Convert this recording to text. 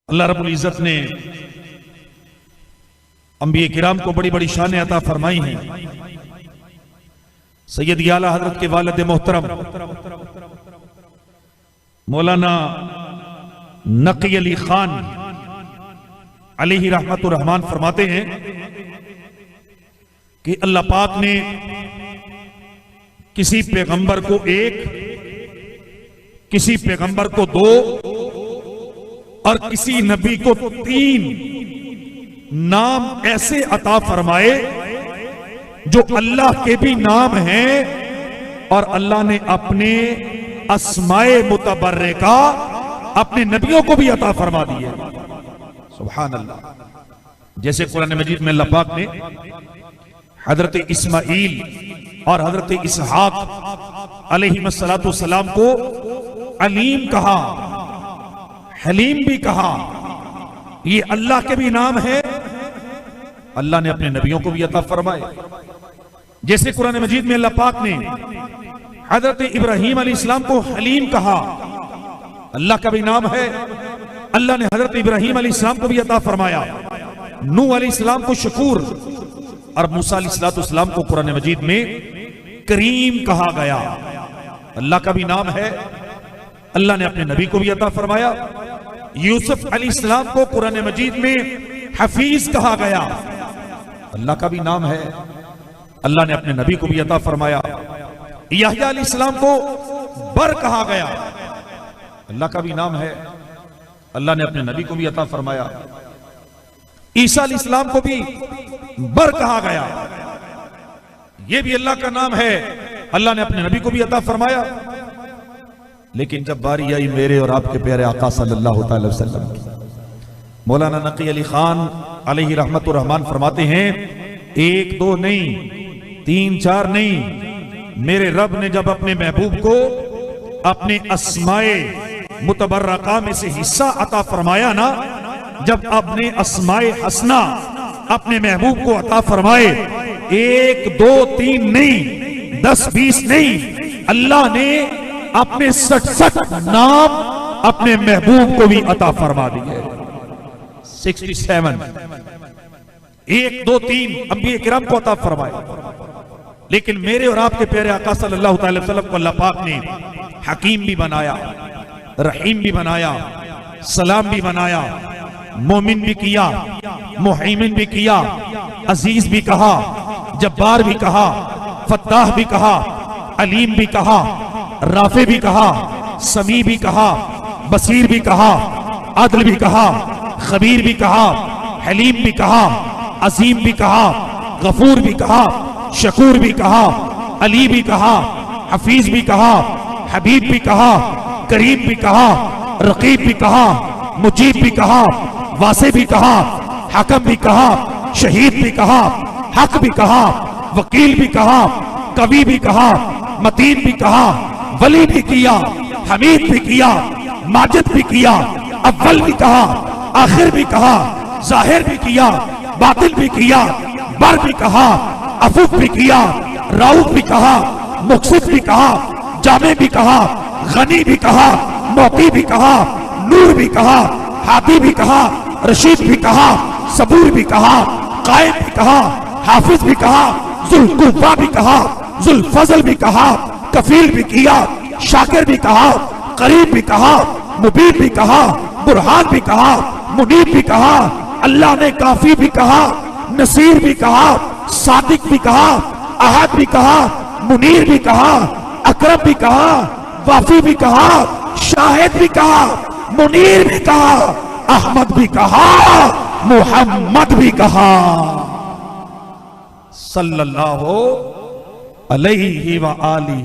अल्लाह रब्बुल इज्जत ने अंबिया किराम को बड़ी बड़ी शान अता फरमाई हैं। सैयद आला हजरत के वालिद मोहतरम मौलाना नकी अली खान अलैहि रहमतुर रहमान फरमाते हैं कि अल्लाह पाक ने किसी पैगंबर को एक, किसी पैगंबर को दो और किसी नबी को तीन नाम ऐसे अता फरमाए जो अल्लाह के भी नाम हैं और अल्लाह ने अपने अस्माए मुतबर्रिका अपने नबियों को भी अता फरमा दिए। सुभान अल्लाह। जैसे कुरान मजीद में अल्लाह पाक ने हजरत इस्माइल और हजरत इसहाक अलैहिस्सलातु वस्सलाम को अलीम कहा, हलीम भी कहा, ये अल्लाह के भी नाम है, अल्लाह ने अपने नबियों को भी अता फरमाए। जैसे कुरान मजीद में अल्लाह पाक ने हजरत इब्राहीम अलैहिस्सलाम को हलीम कहा, अल्लाह का भी नाम है, अल्लाह ने हजरत इब्राहीम अलैहिस्सलाम को भी अता फरमाया। नूह अलैहिस्सलाम को शकूर और मूसा अलैहिस्सलाम को कुरान मजीद में करीम कहा गया, अल्लाह का भी नाम है, अल्लाह ने अपने नबी को भी अता फरमाया। यूसुफ अलैहिस्सलाम को कुरान मजीद में हफीज कहा गया, अल्लाह का भी नाम है, अल्लाह ने अपने नबी को भी अता फरमाया। यहया अलैहिस्सलाम को बर कहा गया, अल्लाह का भी नाम है, अल्लाह ने अपने नबी को भी अता फरमाया। ईसा अलैहिस्सलाम को भी बर कहा गया, यह भी अल्लाह का नाम है, अल्लाह ने अपने नबी को भी अता फरमाया। लेकिन जब बारी आई मेरे और आपके प्यारे आका सल्लल्लाहु अलैहि वसल्लम की, मौलाना नकी अली खान अलैहि रहमतुर रहमान फरमाते हैं, एक दो नहीं, तीन चार नहीं, मेरे रब ने जब अपने महबूब को अपने अस्माए मुतबर्रका में से हिस्सा अता फरमाया ना, जब अपने अस्माए हसना अपने महबूब को अता फरमाए, एक दो तीन नहीं, 10-20 नहीं, अल्लाह ने अपने 67 नाम अपने महबूब को भी अता फरमा दिए। 67, 1 2 3 अंबिया किराम को अता फरमाए। लेकिन मेरे और आपके प्यारे आका सल्लल्लाहु अलैहि वसल्लम को अल्लाह पाक ने हकीम भी बनाया, रहीम भी बनाया, सलाम भी बनाया, मोमिन भी किया, मुहैमिन भी किया, अजीज भी कहा, जब्बार भी कहा, फत्ताह भी कहा, अलीम भी कहा, राफे भी कहा, समी भी कहा, बसीर भी कहा, अदल भी कहा, खबीर भी कहा, हलीम भी कहा, अजीम भी कहा, गफूर भी कहा, शकूर भी कहा, अली भी कहा, हफीज भी कहा, हबीब भी कहा, करीम भी कहा, रकीब भी कहा, मुजीब भी कहा, वासे भी कहा, हकम भी कहा, शहीद भी कहा, हक भी कहा, वकील भी कहा, कवि भी कहा, मतीन भी कहा, वली भी किया, हमीद भी किया, माजिद भी किया, अव्वल भी कहा, आखिर भी कहा, जाहिर भी किया, बातिल भी किया, बर भी कहा, अफूफ भी किया, राउफ भी कहा, मुक्सिद भी कहा, जामे भी कहा, गनी भी कहा, मोती भी कहा, नूर भी कहा, हादी भी कहा, रशीद भी कहा, सबूर भी कहा, कायम भी कहा, हाफिज भी कहा, जुल्कुफा भी कहा, जुल्फजल भी कहा, कफील भी किया, शाकिर भी कहा, करीब भी कहा, मुबीन भी कहा, बुरहान भी कहा, मुनीब भी कहा, अल्लाह ने काफी भी कहा, नसीर भी कहा, सादिक भी कहा, अहद भी कहा, मुनीर भी कहा, अकरम भी कहा, वाफी भी कहा, शाहिद भी कहा, मुनीर भी कहा, अहमद भी कहा, मुहम्मद भी कहा, सल्लल्लाहु अलैहि व आलिहि।